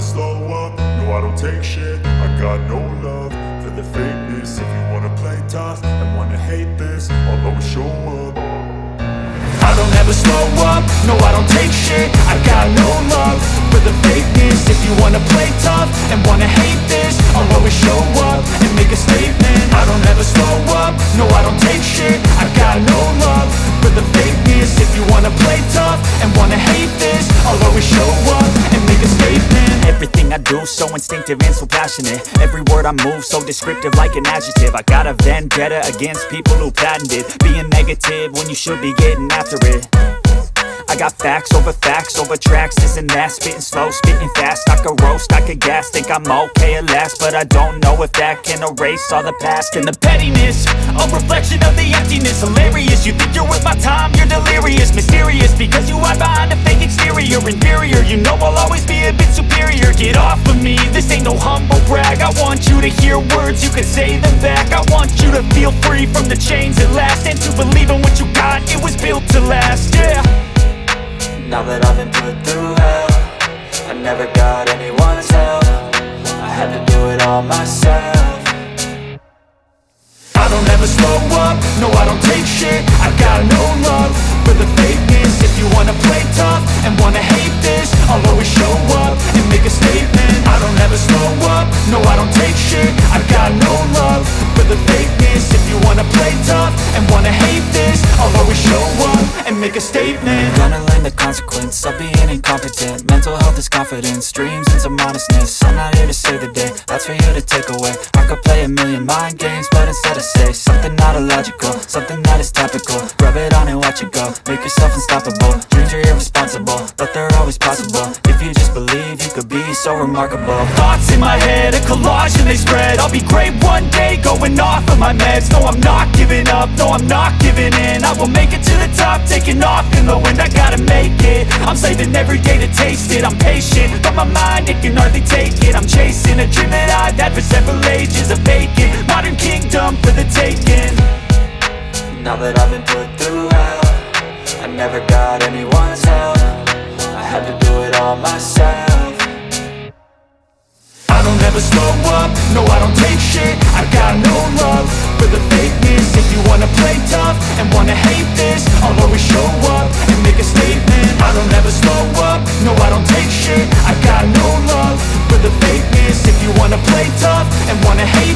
slow up, no I don't take shit. I got no love for the fakeness. If you wanna play tough and wanna hate this, I'll always show up. I don't ever slow up, no I don't take shit. I got no love for the fakeness. If you wanna play tough and wanna hate this, I'll always show up and make a statement. I don't ever slow up, no I don't take shit. I got no love for the fakeness. If you wanna play tough and wanna hate this, I'll always show up and make a statement. Everything I do so instinctive and so passionate. Every word I move so descriptive like an adjective. I got a vendetta against people who patented being negative when you should be getting after it. I got facts over tracks, this and that. Spitting slow, spitting fast, I could roast, I could gas. Think I'm okay at last, but I don't know if that can erase all the past. And the pettiness, a reflection of the emptiness. Hilarious, you think you're worth my time, you're delirious. Mysterious, because you hide behind a fake exterior. Inferior, you know I'll always be a bit superior. Get off of me, this ain't no humble brag. I want you to hear words, you can say them back. I want you to feel free from the chains at last, and to believe in what you got, it was built to last, yeah. Now that I've been put through hell, I never got anyone's help. I had to do it all myself. I don't ever slow up, no I don't take shit. I got no love for the fakeness. If you wanna play tough and wanna hate this, I'll always show up and make a statement. I don't ever slow up, no I don't take shit. I got no love for the fakeness. If you wanna play tough and wanna hate this, I'll always show up and make a statement. Gonna learn the consequence of being incompetent. Mental health is confidence, dreams and some honestness. I'm not here to save the day, that's for you to take away. I could play a million mind games, but instead I say something not illogical, something that is topical. Rub it on and watch it go, make yourself unstoppable. Dreams are irresponsible, but they're always possible. If you just believe, you could be so remarkable. Thoughts in my head, a collage and they spread. I'll be great one day, going off of my meds. No, I'm not giving up, no, I'm not giving in. I will make it to the top, taking off in the wind. I gotta make it, I'm saving every day to taste it. I'm patient, but my mind, it can hardly take it. I'm chasing a dream that I've had for several ages. A vacant, modern kingdom for the taking. Now that I've been put through hell, I never got anyone's help. I had to do it all myself. I don't ever slow up, no I don't take shit. I got no love for the fakeness. If you wanna play tough and wanna hate this, I'll always show up and make a statement. I don't ever slow up, no I don't take shit. I got no love for the fakeness. If you wanna play tough and wanna hate